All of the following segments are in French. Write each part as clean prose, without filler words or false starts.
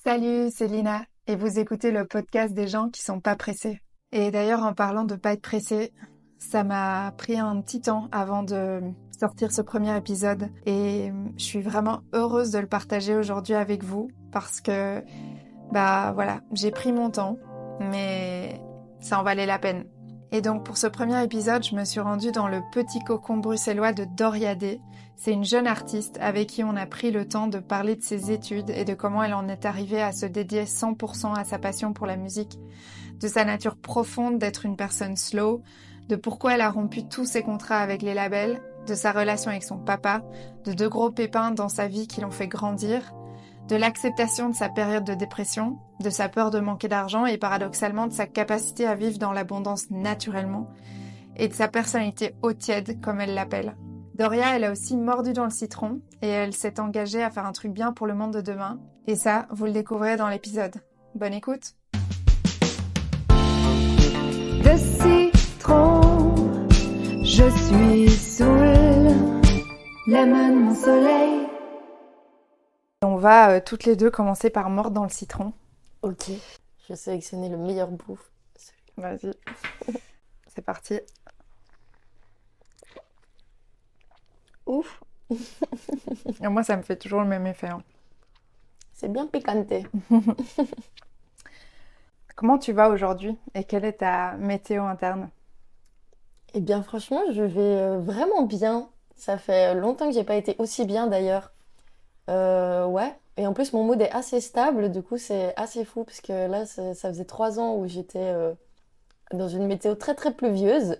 Salut, c'est Lina et vous écoutez le podcast des gens qui sont pas pressés. Et d'ailleurs, en parlant de pas être pressé, ça m'a pris un petit temps avant de sortir ce premier épisode et je suis vraiment heureuse de le partager aujourd'hui avec vous parce que, bah voilà, j'ai pris mon temps, mais ça en valait la peine. Et donc pour ce premier épisode, je me suis rendue dans le petit cocon bruxellois de Doriadé. C'est une jeune artiste avec qui on a pris le temps de parler de ses études et de comment elle en est arrivée à se dédier 100% à sa passion pour la musique, de sa nature profonde d'être une personne slow, de pourquoi elle a rompu tous ses contrats avec les labels, de sa relation avec son papa, de deux gros pépins dans sa vie qui l'ont fait grandir, de l'acceptation de sa période de dépression, de sa peur de manquer d'argent et paradoxalement de sa capacité à vivre dans l'abondance naturellement, et de sa personnalité haut tiède comme elle l'appelle. Doria, elle a aussi mordu dans le citron et elle s'est engagée à faire un truc bien pour le monde de demain. Et ça, vous le découvrez dans l'épisode. Bonne écoute! De citron, je suis saoul, l'aimant de mon soleil. On va toutes les deux commencer par mordre dans le citron. Ok, je vais sélectionner le meilleur bouffe. Vas-y, c'est parti. Ouf, Et moi, ça me fait toujours le même effet. c'est bien piquanté. Comment tu vas aujourd'hui et quelle est ta météo interne? Eh bien franchement, je vais vraiment bien. Ça fait longtemps que j'ai pas été aussi bien d'ailleurs. Ouais, et en plus mon mood est assez stable, du coup c'est assez fou parce que là ça faisait 3 ans où j'étais dans une météo très très pluvieuse.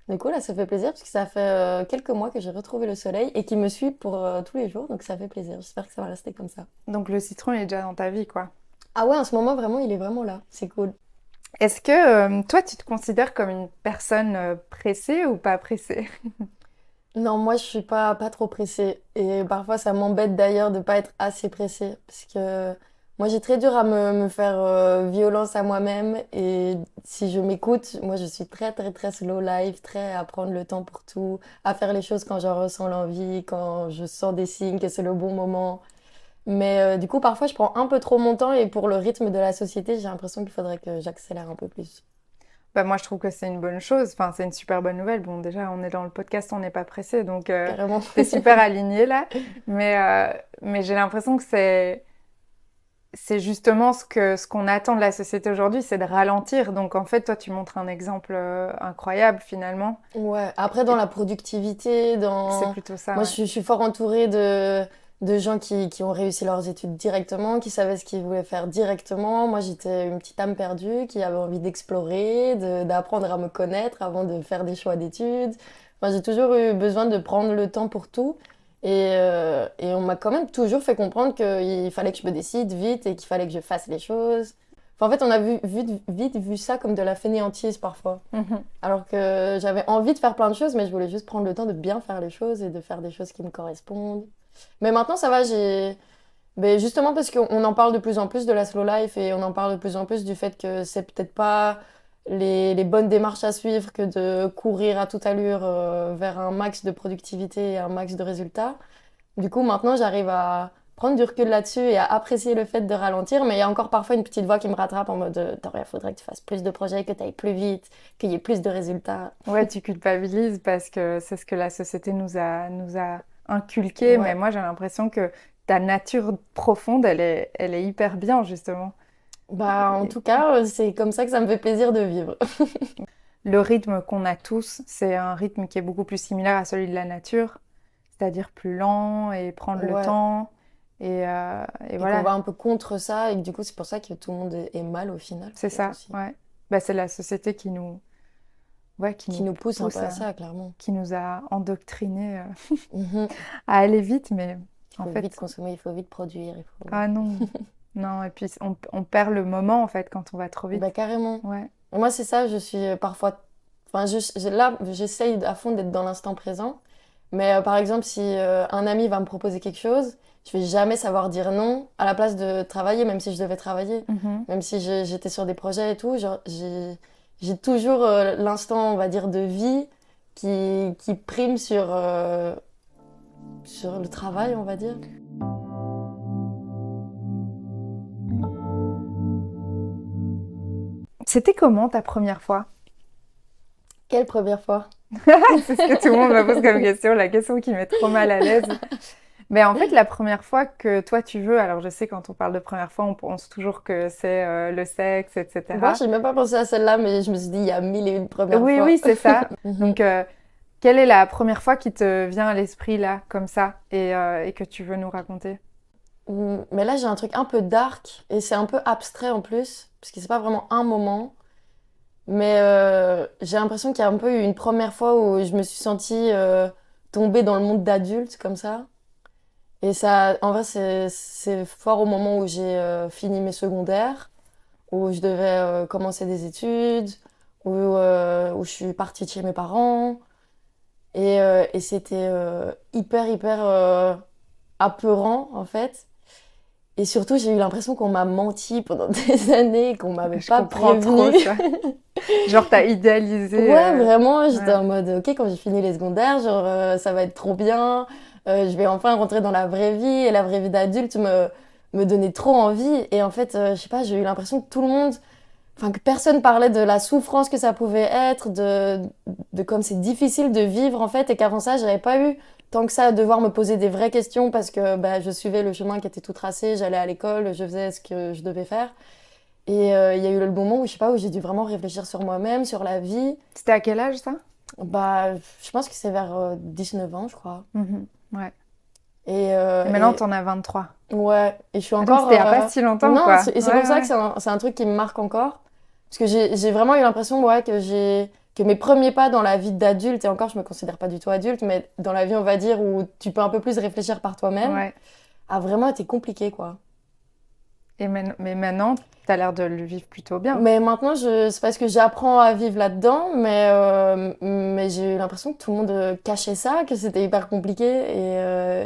Du coup là ça fait plaisir parce que ça fait quelques mois que j'ai retrouvé le soleil et qui me suit pour tous les jours, donc ça fait plaisir. J'espère que ça va rester comme ça. Donc le citron il est déjà dans ta vie, quoi. Ah ouais, en ce moment vraiment il est vraiment là, c'est cool. Est-ce que toi, tu te considères comme une personne pressée ou pas pressée? Non, moi je suis pas trop pressée. Et parfois ça m'embête d'ailleurs de pas être assez pressée. Parce que moi j'ai très dur à me faire violence à moi-même. Et si je m'écoute, moi je suis très très très slow life, très à prendre le temps pour tout, à faire les choses quand j'en ressens l'envie, quand je sens des signes que c'est le bon moment. Mais du coup parfois je prends un peu trop mon temps et pour le rythme de la société, j'ai l'impression qu'il faudrait que j'accélère un peu plus. Bah, moi, je trouve que c'est une bonne chose. Enfin, c'est une super bonne nouvelle. Bon, déjà, on est dans le podcast, on n'est pas pressé, donc Carrément. t'es super aligné là. Mais j'ai l'impression que c'est justement ce qu'on attend de la société aujourd'hui, c'est de ralentir. Donc, en fait, toi, tu montres un exemple incroyable finalement. Ouais, après dans Et la productivité, c'est dans... plutôt ça, Moi ouais. je suis fort entourée de gens qui ont réussi leurs études directement, qui savaient ce qu'ils voulaient faire directement. Moi j'étais une petite âme perdue qui avait envie d'explorer, d'apprendre à me connaître avant de faire des choix d'études. Moi j'ai toujours eu besoin de prendre le temps pour tout. Et on m'a quand même toujours fait comprendre qu'il fallait que je me décide vite et qu'il fallait que je fasse les choses. Enfin, en fait, on a vite vu ça comme de la fainéantise parfois. Mhm. Alors que j'avais envie de faire plein de choses, mais je voulais juste prendre le temps de bien faire les choses et de faire des choses qui me correspondent. Mais maintenant, ça va, j'ai... Mais justement parce qu'on en parle de plus en plus de la slow life et on en parle de plus en plus du fait que c'est peut-être pas les bonnes démarches à suivre que de courir à toute allure vers un max de productivité et un max de résultats. Du coup, maintenant, j'arrive à prendre du recul là-dessus et à apprécier le fait de ralentir. Mais il y a encore parfois une petite voix qui me rattrape en mode il faudrait que tu fasses plus de projets, que tu ailles plus vite, qu'il y ait plus de résultats. Ouais, tu culpabilises parce que c'est ce que la société nous a inculqué. Mais Ouais. moi, j'ai l'impression que ta nature profonde, elle est hyper bien justement. Bah, en Et tout cas, c'est comme ça que ça me fait plaisir de vivre. le rythme qu'on a tous, c'est un rythme qui est beaucoup plus similaire à celui de la nature, c'est-à-dire plus lent et prendre le Ouais. temps. Et Et qu'on voilà, va un peu contre ça, et que du coup, c'est pour ça que tout le monde est mal au final, c'est peut-être ça, aussi. ouais. Bah, c'est la société ouais, qui Qui nous nous pousse un peu pousse, à ça, clairement. qui nous a endoctrinés Mhm. à aller vite, mais Il en faut vite fait, consommer, il faut vite produire, il faut... ah non, non. Et puis on perd le moment en fait quand on va trop Bah, vite. carrément. Ouais. Moi, c'est ça, je suis parfois... Enfin, là, j'essaye à fond d'être dans l'instant présent. Mais par exemple, si un ami va me proposer quelque chose, je vais jamais savoir dire non à la place de travailler, même si je devais travailler. Mhm. Même si j'étais sur des projets et tout, genre, j'ai toujours l'instant, on va dire, de vie qui prime sur le travail, on va dire. C'était comment ta première fois? Quelle première fois? C'est ce que tout le monde me pose comme question, la question qui met trop mal à l'aise. Mais en fait, la première fois que toi tu veux, alors je sais quand on parle de première fois, on pense toujours que c'est le sexe, Moi, etc. j'ai même pas pensé à celle-là, mais je me suis dit, il y a mille et une premières Oui, fois. oui, c'est ça. Mhm. Donc, quelle est la première fois qui te vient à l'esprit là, comme ça, et que tu veux nous raconter? Mais là, j'ai un truc un peu dark et c'est un peu abstrait en plus, parce que c'est pas vraiment un moment. Mais j'ai l'impression qu'il y a un peu eu une première fois où je me suis sentie tomber dans le monde d'adulte comme ça. Et ça, en vrai, c'est fort au moment où j'ai fini mes secondaires, où je devais commencer des études, où je suis partie de chez mes parents. Et c'était hyper apeurant, en fait. Et surtout, j'ai eu l'impression qu'on m'a menti pendant des années, qu'on m'avait Je pas comprends trop prévenue. ça. Genre, t'as idéalisé. Ouais, vraiment, j'étais Ouais. en mode, ok, quand j'ai fini les secondaires, genre, ça va être trop bien, je vais enfin rentrer dans la vraie vie, et la vraie vie d'adulte me donnait trop envie. Et en fait, je sais pas, j'ai eu l'impression que tout le monde, enfin, que personne parlait de la souffrance que ça pouvait être, de comme c'est difficile de vivre, en fait, et qu'avant ça, j'avais pas eu tant que ça à devoir me poser des vraies questions parce que bah, je suivais le chemin qui était tout tracé, j'allais à l'école, je faisais ce que je devais faire. Et il y a eu le moment où, je sais pas, où j'ai dû vraiment réfléchir sur moi-même, sur la vie. C'était à quel âge ça? Bah, je pense que c'est vers 19 ans, je crois. Mhm. Ouais. Et, Et maintenant, t'en as 23. ouais, et je suis Ah, donc, encore. c'était il y a pas si longtemps, Non, quoi. et c'est Ouais, pour ça que ouais. c'est un truc qui me marque encore. Parce que j'ai vraiment eu l'impression, ouais, que mes premiers pas dans la vie d'adulte, et encore, je me considère pas du tout adulte, mais dans la vie, on va dire, où tu peux un peu plus réfléchir par toi-même, Ouais. a vraiment été compliqué, quoi. Mais maintenant, t'as l'air de le vivre plutôt bien. Mais maintenant, c'est parce que j'apprends à vivre là-dedans, mais j'ai eu l'impression que tout le monde cachait ça, que c'était hyper compliqué,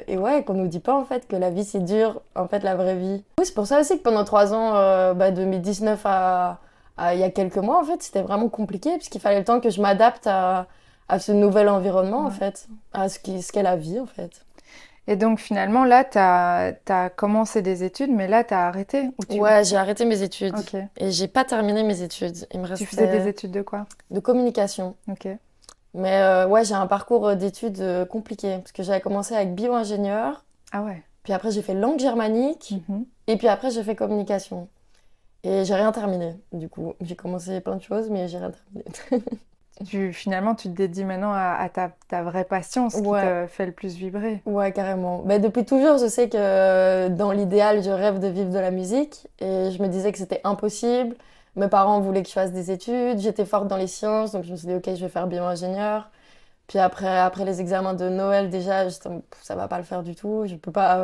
et ouais, qu'on nous dit pas en fait que la vie c'est dur, en fait, la vraie vie. Oui, c'est pour ça aussi que pendant 3 ans, bah, 2019 à il y a quelques mois, en fait, c'était vraiment compliqué, parce qu'il fallait le temps que je m'adapte à ce nouvel environnement, en Ouais. fait, à ce qu'est la vie, en fait. Et donc, finalement, là, t'as commencé des études, mais là, t'as arrêté ou Ouais, j'ai arrêté mes études, Ok. et j'ai pas terminé mes études. Il me Tu faisais des restait études de quoi? de communication. Ok. Mais ouais, j'ai un parcours d'études compliqué parce que j'avais commencé avec bio-ingénieur, Ah ouais. puis après j'ai fait langue germanique, Mhm. et puis après j'ai fait communication. Et j'ai rien terminé, du coup. J'ai commencé plein de choses, mais j'ai rien terminé. Finalement, tu te dédies maintenant à ta vraie passion, ce qui Ouais, te fait le plus vibrer. ouais, carrément. Mais depuis toujours, je sais que dans l'idéal, je rêve de vivre de la musique, et je me disais que c'était impossible. Mes parents voulaient que je fasse des études, j'étais forte dans les sciences, donc je me suis dit, ok, je vais faire bio-ingénieur. Puis après les examens de Noël, déjà, ça va pas le faire du tout. Je peux pas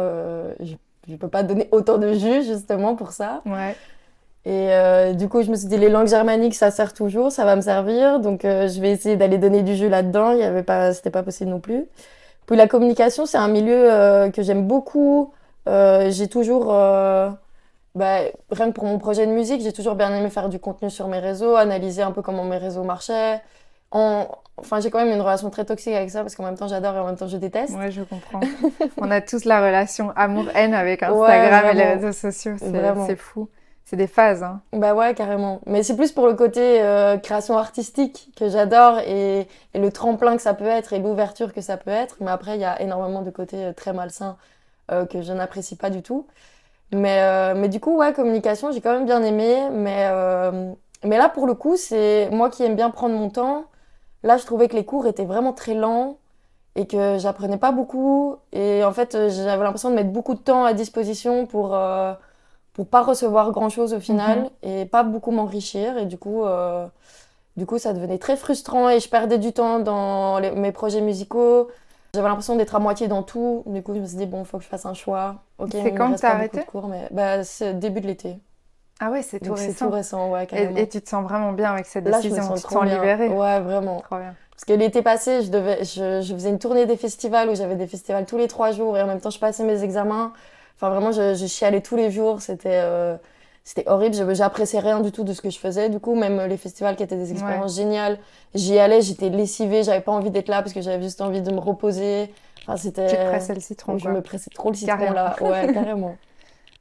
donner autant de jus, justement, pour ça. Ouais. Et du coup, je me suis dit, les langues germaniques, ça sert toujours, ça va me servir. Donc, je vais essayer d'aller donner du jus là-dedans. C'était pas possible non plus. Puis la communication, c'est un milieu que j'aime beaucoup. J'ai toujours, bah, rien que pour mon projet de musique, j'ai toujours bien aimé faire du contenu sur mes réseaux, analyser un peu comment mes réseaux marchaient. Enfin, j'ai quand même une relation très toxique avec ça parce qu'en même temps j'adore et en même temps je déteste. Ouais, je comprends. On a tous la relation amour-haine avec Ouais, Instagram et les vraiment, réseaux sociaux. C'est vraiment. fou. C'est des phases, hein. Bah ouais, carrément. Mais c'est plus pour le côté création artistique que j'adore et le tremplin que ça peut être et l'ouverture que ça peut être. Mais après, il y a énormément de côtés très malsains que je n'apprécie pas du tout. Mais du coup, ouais, communication, j'ai quand même bien aimé. Mais là, pour le coup, c'est moi qui aime bien prendre mon temps. Là, je trouvais que les cours étaient vraiment très lents et que j'apprenais pas beaucoup. Et en fait, j'avais l'impression de mettre beaucoup de temps à disposition pour pas recevoir grand-chose au Mhm. final et pas beaucoup m'enrichir. Et du coup, ça devenait très frustrant et je perdais du temps dans mes projets musicaux. J'avais l'impression d'être à moitié dans tout. Du coup, je me suis dit, bon, il faut que je fasse un choix. Ok, C'est il me quand que reste t'as pas beaucoup de arrêté? cours, mais bah, c'est début de l'été. Ah ouais, c'est tout Donc c'est tout récent. récent, ouais, Et carrément. tu te sens vraiment bien avec cette Là, je me décision. sens Tu te trop sens bien. libérée. Ouais, vraiment. Trop bien. Parce que l'été passé, je faisais une tournée des festivals où j'avais des festivals tous les 3 jours et en même temps, je passais mes examens. Enfin, vraiment, je chialais tous les jours. C'était horrible. J'appréciais rien du tout de ce que je faisais. Du coup, même les festivals qui étaient des Ouais. expériences géniales, j'y allais, j'étais lessivée. J'avais pas envie d'être là parce que j'avais juste envie de me reposer. Enfin, Tu te c'était. pressais le citron, Je quoi. me pressais trop le citron Carrément. là. Ouais, carrément.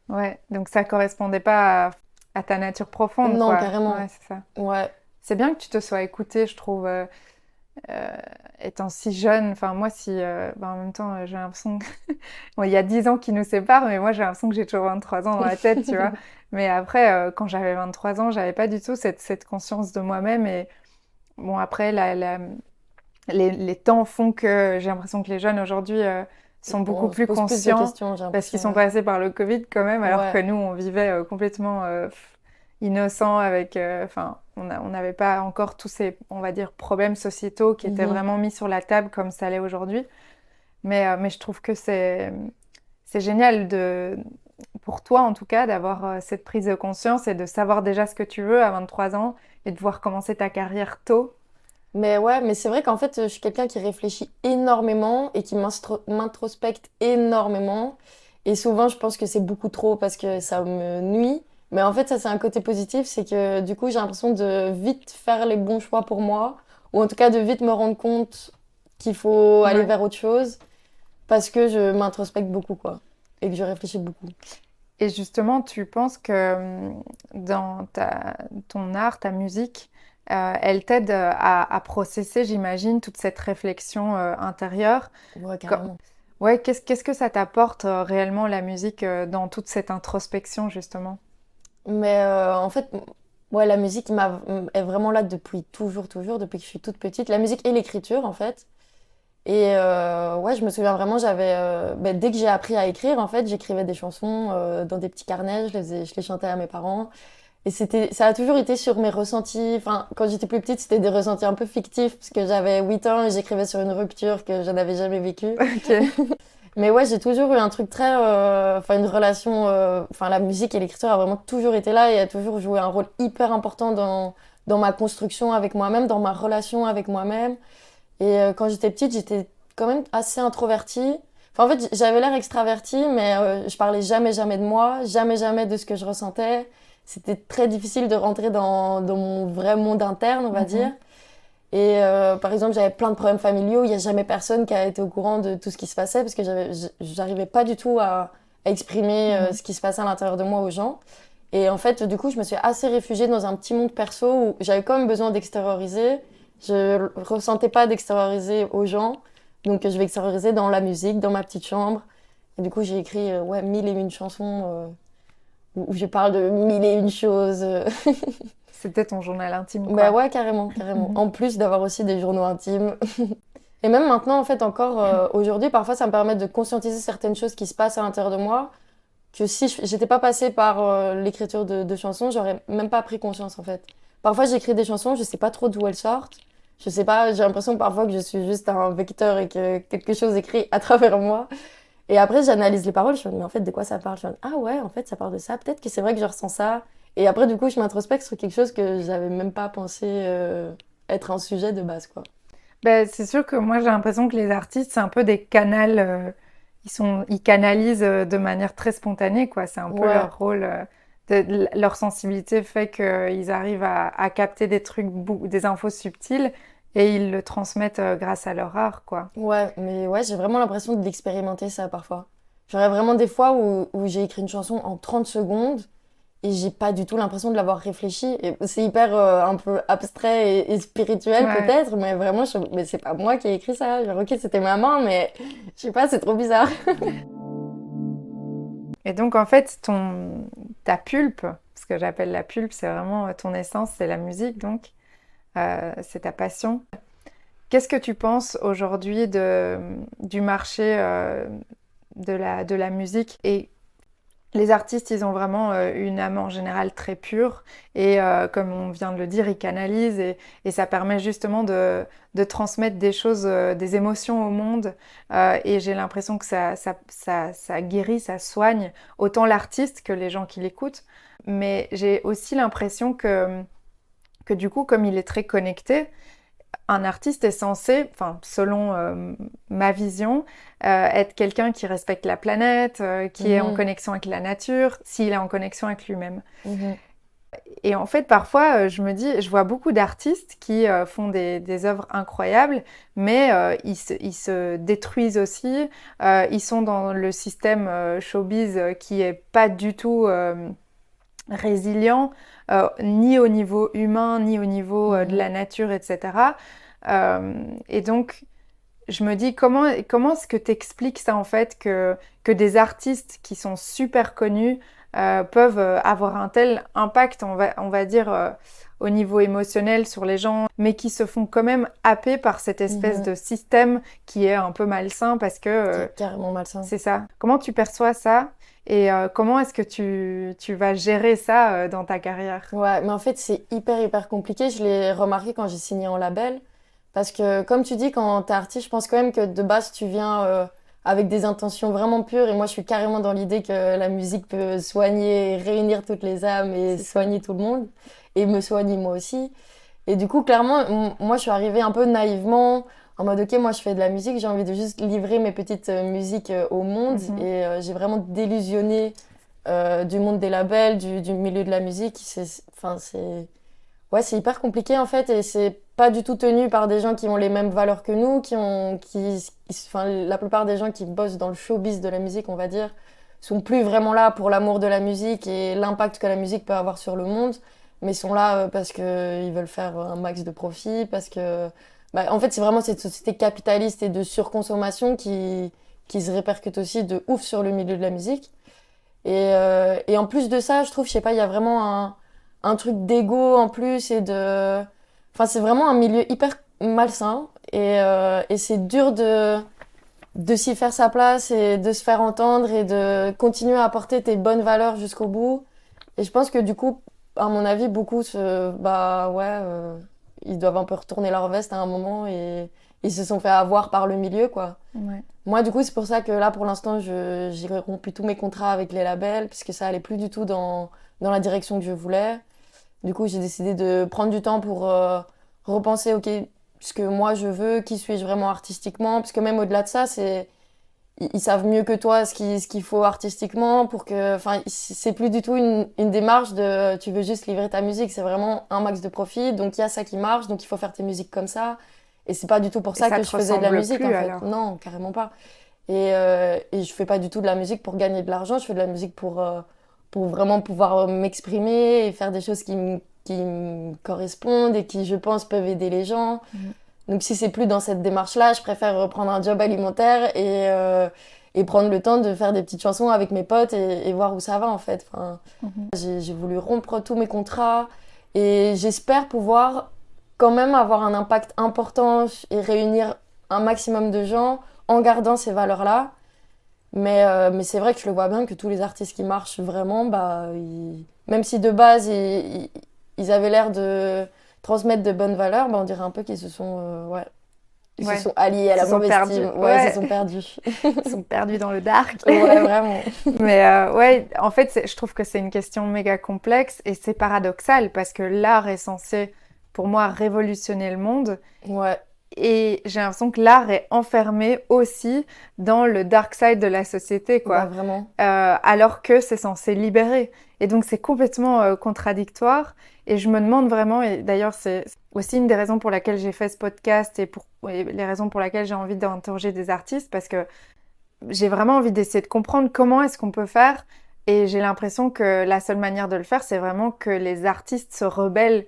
Ouais. Donc ça correspondait pas à ta nature profonde, Non, quoi. carrément. Ouais, c'est ça. Ouais. C'est bien que tu te sois écoutée, je trouve, étant si jeune. Enfin, moi, en même temps, j'ai l'impression que... Bon, il y a 10 ans qui nous séparent, mais moi, j'ai l'impression que j'ai toujours 23 ans dans la tête, tu vois. Mais après, quand j'avais 23 ans, j'avais pas du tout cette conscience de moi-même. Et bon, après, les temps font que j'ai l'impression que les jeunes aujourd'hui sont beaucoup On se plus pose plus de conscients questions, j'ai parce qu'ils l'impression. sont Ouais. passés par le Covid quand même, alors que Ouais. nous, on vivait complètement innocents avec... Enfin, on n'avait pas encore tous ces, on va dire, problèmes sociétaux qui étaient Mhm. vraiment mis sur la table comme ça l'est aujourd'hui. Mais je trouve que c'est génial pour toi, en tout cas, d'avoir cette prise de conscience et de savoir déjà ce que tu veux à 23 ans et de pouvoir commencer ta carrière tôt. Mais ouais, mais c'est vrai qu'en fait, je suis quelqu'un qui réfléchit énormément et qui m'introspecte énormément. Et souvent, je pense que c'est beaucoup trop parce que ça me nuit. Mais en fait, ça, c'est un côté positif, c'est que du coup, j'ai l'impression de vite faire les bons choix pour moi, ou en tout cas de vite me rendre compte qu'il faut aller Ouais. vers autre chose parce que je m'introspecte beaucoup, quoi, et que je réfléchis beaucoup. Et justement, tu penses que dans ton art, ta musique, elle t'aide à processer, j'imagine, toute cette réflexion intérieure. Ouais, Co- carrément. Ouais, qu'est-ce que ça t'apporte réellement, la musique, dans toute cette introspection, justement? Mais en fait, ouais, la musique est vraiment là depuis toujours, toujours, depuis que je suis toute petite. La musique et l'écriture, en fait. Et ouais, je me souviens vraiment, dès que j'ai appris à écrire, en fait, j'écrivais des chansons dans des petits carnets, je les chantais à mes parents. Et ça a toujours été sur mes ressentis. Enfin, quand j'étais plus petite, c'était des ressentis un peu fictifs, parce que j'avais 8 ans et j'écrivais sur une rupture que je n'avais jamais vécue. Ok. Mais ouais, j'ai toujours eu un truc très, enfin une relation, enfin la musique et l'écriture a vraiment toujours été là et a toujours joué un rôle hyper important dans ma construction avec moi-même, dans ma relation avec moi-même. Et quand j'étais petite, j'étais quand même assez introvertie. Enfin, en fait, j'avais l'air extravertie, mais je parlais jamais, jamais de moi, jamais, jamais de ce que je ressentais. C'était très difficile de rentrer dans mon vrai monde interne, on va dire. Mhm. Et par exemple, j'avais plein de problèmes familiaux. Il n'y a jamais personne qui a été au courant de tout ce qui se passait parce que j'arrivais pas du tout à exprimer Mhm. ce qui se passait à l'intérieur de moi aux gens. Et en fait, du coup, je me suis assez réfugiée dans un petit monde perso où j'avais quand même besoin d'extérioriser. Je ressentais pas d'extérioriser aux gens. Donc, je vais extérioriser dans la musique, dans ma petite chambre. Et du coup, j'ai écrit ouais, 1001 chansons où je parle de 1001 choses. C'était ton journal intime, Bah quoi. ouais, carrément, carrément. Mhm. En plus d'avoir aussi des journaux intimes. Et même maintenant, en fait, encore aujourd'hui, parfois, ça me permet de conscientiser certaines choses qui se passent à l'intérieur de moi, que si j'étais pas passée par l'écriture de chansons, j'aurais même pas pris conscience, en fait. Parfois, j'écris des chansons, je sais pas trop d'où elles sortent. Je sais pas, j'ai l'impression parfois que je suis juste un vecteur et que quelque chose écrit à travers moi. Et après, j'analyse les paroles, je me dis, mais en fait, de quoi ça parle? Je me dis, ah ouais, en fait, ça parle de ça. Peut-être que c'est vrai que je ressens ça. Et après, du coup, je m'introspecte sur quelque chose que j'avais même pas pensé être un sujet de base, quoi. Ben, c'est sûr que moi j'ai l'impression que les artistes, c'est un peu des canals, ils canalisent de manière très spontanée, quoi. C'est un peu Ouais, leur rôle, leur sensibilité fait qu'ils arrivent à capter des trucs, des infos subtiles et ils le transmettent grâce à leur art, quoi. ouais, mais ouais, j'ai vraiment l'impression d'expérimenter ça parfois. J'aurais vraiment des fois où j'ai écrit une chanson en 30 secondes et j'ai pas du tout l'impression de l'avoir réfléchi. Et c'est hyper un peu abstrait et spirituel Ouais. peut-être, mais vraiment, mais c'est pas moi qui ai écrit ça. Genre, ok, c'était ma main, mais je sais pas, c'est trop bizarre. Et donc en fait, ta pulpe, ce que j'appelle la pulpe, c'est vraiment ton essence, c'est la musique, donc c'est ta passion. Qu'est-ce que tu penses aujourd'hui du marché de la musique? Et les artistes, ils ont vraiment une âme en général très pure et comme on vient de le dire, ils canalisent et ça permet justement de transmettre des choses, des émotions au monde et j'ai l'impression que ça guérit, ça soigne autant l'artiste que les gens qui l'écoutent. Mais j'ai aussi l'impression que du coup, comme il est très connecté, un artiste est censé, enfin, selon ma vision, être quelqu'un qui respecte la planète, qui est en Mhm, connexion avec la nature, s'il est en connexion avec lui-même. mhm, Et en fait, parfois, je me dis, je vois beaucoup d'artistes qui font des œuvres incroyables, mais ils se détruisent aussi. Ils sont dans le système showbiz qui est pas du tout résilient, ni au niveau humain, ni au niveau de la nature, etc. Et donc, je me dis, comment est-ce que tu expliques ça en fait, que des artistes qui sont super connus peuvent avoir un tel impact, on va dire, au niveau émotionnel sur les gens, mais qui se font quand même happer par cette espèce de système qui est un peu malsain parce que... C'est carrément malsain. C'est ça. Comment tu perçois ça et comment est-ce que tu vas gérer ça dans ta carrière? Ouais, mais en fait, c'est hyper compliqué. Je l'ai remarqué quand j'ai signé en label. Parce que, comme tu dis, quand t'es artiste, je pense quand même que de base, tu viens avec des intentions vraiment pures. Et moi, je suis carrément dans l'idée que la musique peut soigner, réunir toutes les âmes et soigner tout le monde. Et me soigner moi aussi. Et du coup, clairement, moi, je suis arrivée un peu naïvement, en mode, ok, moi, je fais de la musique, j'ai envie de juste livrer mes petites musiques au monde. Et j'ai vraiment délusionné du monde des labels, du milieu de la musique. Enfin, ouais, c'est hyper compliqué, en fait, et c'est pas du tout tenu par des gens qui ont les mêmes valeurs que nous, enfin, la plupart des gens qui bossent dans le showbiz de la musique, on va dire, sont plus vraiment là pour l'amour de la musique et l'impact que la musique peut avoir sur le monde, mais sont là parce qu'ils veulent faire un max de profit, parce que... Bah, en fait, c'est vraiment cette société capitaliste et de surconsommation qui se répercute aussi de ouf sur le milieu de la musique. Et en plus de ça, je trouve, je sais pas, il y a vraiment un truc d'ego en plus et de... Enfin, c'est vraiment un milieu hyper malsain et c'est dur de s'y faire sa place et de se faire entendre et de continuer à apporter tes bonnes valeurs jusqu'au bout. Et je pense que du coup, à mon avis, beaucoup bah ouais, ils doivent un peu retourner leur veste à un moment et ils se sont fait avoir par le milieu, quoi. Ouais. Moi, du coup, c'est pour ça que là, pour l'instant, j'ai rompu tous mes contrats avec les labels, puisque ça allait plus du tout dans la direction que je voulais. Du coup, j'ai décidé de prendre du temps pour repenser, ok, ce que moi je veux, qui suis-je vraiment artistiquement, parce que même au-delà de ça, ils savent mieux que toi ce qu'il faut artistiquement pour que, enfin, c'est plus du tout une démarche de tu veux juste livrer ta musique, c'est vraiment un max de profit, donc il y a ça qui marche, donc il faut faire tes musiques comme ça. Et c'est pas du tout pour Et ça ça que te je faisais de la ressemble musique, plus en fait. alors? Non, carrément pas. Et je fais pas du tout de la musique pour gagner de l'argent, je fais de la musique pour vraiment pouvoir m'exprimer et faire des choses qui me correspondent et qui, je pense, peuvent aider les gens. Donc si c'est plus dans cette démarche-là, je préfère reprendre un job alimentaire et prendre le temps de faire des petites chansons avec mes potes et voir où ça va, en fait. Enfin, j'ai voulu rompre tous mes contrats et j'espère pouvoir quand même avoir un impact important et réunir un maximum de gens en gardant ces valeurs-là. Mais c'est vrai que je le vois bien que tous les artistes qui marchent vraiment, bah, même si de base ils avaient l'air de transmettre de bonnes valeurs, bah, on dirait un peu qu'ils se sont, ouais, ils se sont alliés à Ils la se sont mauvaise perdus. team. Ouais, ils se sont perdus. Ils sont perdus dans le dark. Ouais, vraiment. Mais ouais, en fait, je trouve que c'est une question méga complexe et c'est paradoxal parce que l'art est censé, pour moi, révolutionner le monde. Ouais. Et j'ai l'impression que l'art est enfermé aussi dans le dark side de la société, Bah, quoi. vraiment. Alors que c'est censé libérer. Et donc c'est complètement contradictoire. Et je me demande vraiment, et d'ailleurs c'est aussi une des raisons pour laquelle j'ai fait ce podcast et les raisons pour lesquelles j'ai envie d'interroger des artistes, parce que j'ai vraiment envie d'essayer de comprendre comment est-ce qu'on peut faire. Et j'ai l'impression que la seule manière de le faire, c'est vraiment que les artistes se rebellent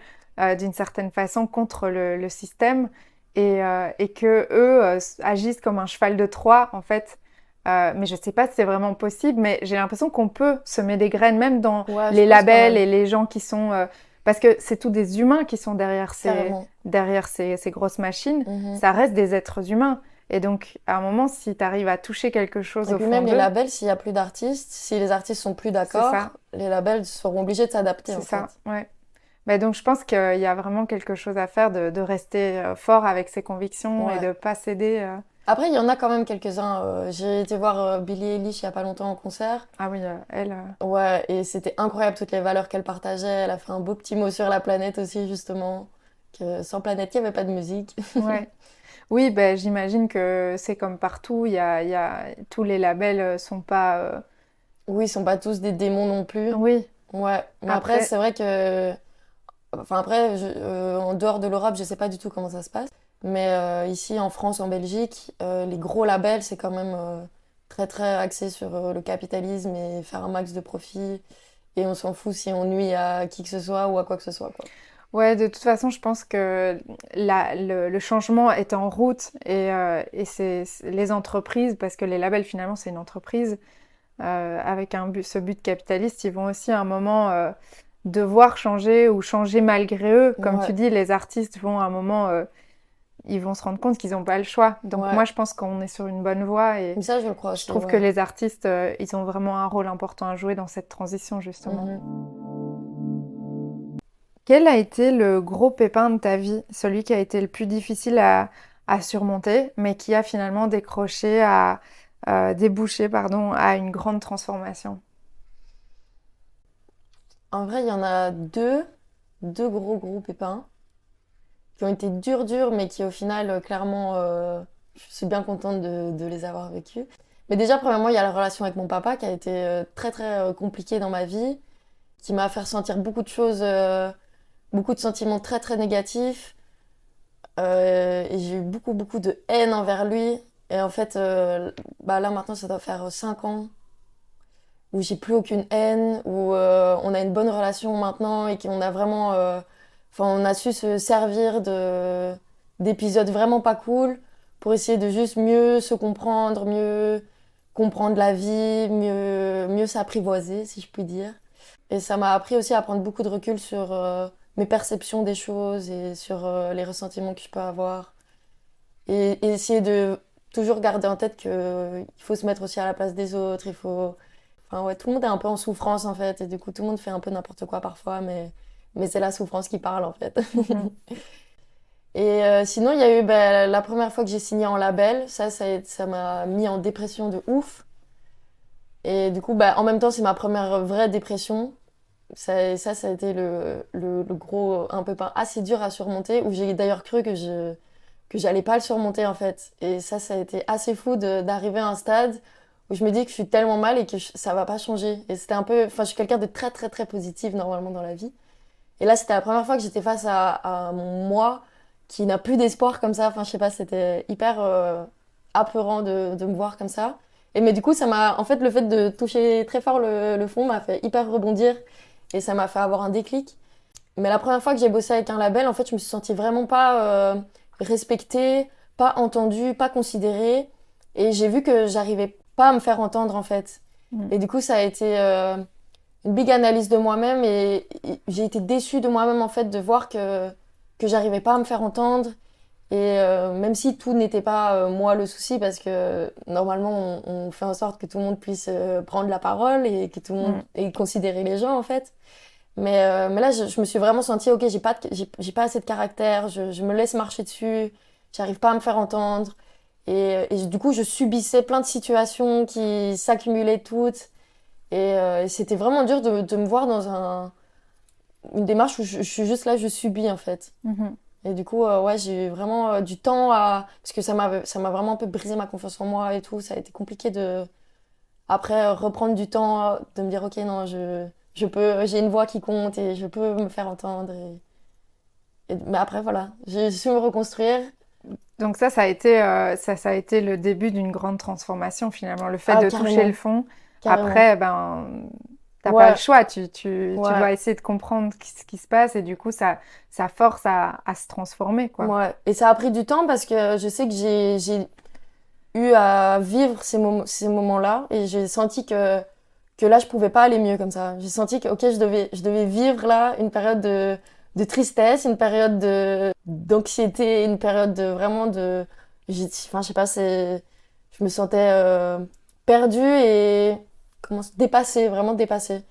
d'une certaine façon contre le système et que eux agissent comme un cheval de Troie, en fait. Mais je sais pas si c'est vraiment possible, mais j'ai l'impression qu'on peut semer des graines, même dans Ouais, je les pense quand labels même. et les gens qui sont... parce que c'est tous des humains qui sont Carrément. derrière ces grosses machines. Mhm. Ça reste des êtres humains. Et donc, à un moment, si tu arrives à toucher quelque chose Et au puis fond même les d'eux, labels, s'il y a plus d'artistes, si les artistes sont plus c'est ça, d'accord, les labels seront obligés de s'adapter, c'est en ça, fait. ouais. Mais donc, je pense qu'il y a vraiment quelque chose à faire de rester fort avec ses convictions et Ouais. de pas céder. Après, il y en a quand même quelques-uns. J'ai été voir Billie Eilish il y a pas longtemps en concert. Ah oui, elle... Ouais, et c'était incroyable toutes les valeurs qu'elle partageait. Elle a fait un beau petit mot sur la planète aussi, justement. Que sans planète, il n'y avait pas de musique. Ouais. Oui, ben, j'imagine que c'est comme partout. Tous les labels sont pas... Oui, ils sont pas tous des démons non plus. Oui, Ouais, mais après, après, c'est vrai que. Enfin, après, en dehors de l'Europe, je sais pas du tout comment ça se passe. Mais ici, en France, en Belgique, les gros labels, c'est quand même très, très axé sur le capitalisme et faire un max de profit. et on s'en fout si on nuit à qui que ce soit ou à quoi que ce soit, quoi. Ouais, de toute façon, je pense que le changement est en route et c'est les entreprises, parce que les labels, finalement, c'est une entreprise avec ce but capitaliste, ils vont aussi à un moment devoir changer ou changer malgré eux. Comme tu Ouais, dis, les artistes vont à un moment, ils vont se rendre compte qu'ils n'ont pas le choix. Donc ouais. moi, je pense qu'on est sur une bonne voie et Mais ça, je le crois je aussi, trouve que ouais. les artistes, ils ont vraiment un rôle important à jouer dans cette transition, justement. Mhm. Quel a été le gros pépin de ta vie, celui qui a été le plus difficile à surmonter, mais qui a finalement débouché, pardon, à une grande transformation? En vrai, il y en a deux gros pépins qui ont été durs, mais qui au final, clairement, je suis bien contente de les avoir vécus. Mais déjà, premièrement, il y a la relation avec mon papa qui a été très compliquée dans ma vie, qui m'a fait ressentir beaucoup de choses, beaucoup de sentiments très négatifs. Et j'ai eu beaucoup de haine envers lui. Et en fait, bah là maintenant, ça doit faire 5 ans où j'ai plus aucune haine, où on a une bonne relation maintenant et qu'on a vraiment, enfin, on a su se servir d'épisodes vraiment pas cool pour essayer de juste mieux se comprendre, mieux comprendre la vie, mieux s'apprivoiser, si je puis dire. Et ça m'a appris aussi à prendre beaucoup de recul sur mes perceptions des choses et sur les ressentiments que je peux avoir. Et essayer de toujours garder en tête qu'il faut se mettre aussi à la place des autres, il faut... Enfin ouais, tout le monde est un peu en souffrance en fait, et du coup tout le monde fait un peu n'importe quoi parfois, mais c'est la souffrance qui parle en fait. Mhm. Et sinon, il y a eu la première fois que j'ai signé en label, ça m'a mis en dépression de ouf. Et du coup, en même temps, c'est ma première vraie dépression. Ça a été le gros, un peu pas assez dur à surmonter, où j'ai d'ailleurs cru que j'allais pas le surmonter en fait. Et ça a été assez fou d'arriver à un stade où je me dis que je suis tellement mal et que ça va pas changer. Et c'était un peu, enfin, je suis quelqu'un de très positif normalement dans la vie. Et là, c'était la première fois que j'étais face à mon moi qui n'a plus d'espoir comme ça. Enfin, je sais pas, c'était hyper apeurant de me voir comme ça. Et mais du coup, en fait, le fait de toucher très fort le fond m'a fait hyper rebondir et ça m'a fait avoir un déclic. Mais la première fois que j'ai bossé avec un label, en fait, je me suis sentie vraiment pas respectée, pas entendue, pas considérée. Et j'ai vu que j'arrivais pas à me faire entendre, en fait. Mhm. Et du coup, ça a été une big analyse de moi-même et j'ai été déçue de moi-même, en fait, de voir que j'arrivais pas à me faire entendre. Et même si tout n'était pas moi le souci, parce que normalement, on fait en sorte que tout le monde puisse prendre la parole et que tout le monde Mhm. et considérer les gens, en fait. Mais là, je me suis vraiment sentie, ok, j'ai pas assez de caractère, je me laisse marcher dessus, j'arrive pas à me faire entendre. Et du coup, je subissais plein de situations qui s'accumulaient toutes. Et c'était vraiment dur de me voir dans une démarche où je suis juste là, je subis en fait. Mhm. Et du coup, ouais, j'ai eu vraiment du temps à... Parce que ça m'a vraiment un peu brisé ma confiance en moi et tout. Ça a été compliqué de, après, reprendre du temps, de me dire, ok, non, j'ai une voix qui compte et je peux me faire entendre. Mais après, voilà, j'ai su me reconstruire. Donc ça a été le début d'une grande transformation finalement, le fait Ah, de toucher le carrément, fond. carrément. Après, ben, t'as pas le Ouais, choix, tu ouais, dois essayer de comprendre ce qui se passe et du coup ça force à se transformer, quoi. ouais. Et ça a pris du temps parce que je sais que j'ai eu à vivre ces moments-là et j'ai senti que là, je pouvais pas aller mieux comme ça. J'ai senti que, ok, je devais vivre là une période de tristesse, une période d'anxiété, une période de vraiment de, enfin, je sais pas, je me sentais perdue et dépassée, vraiment dépassée.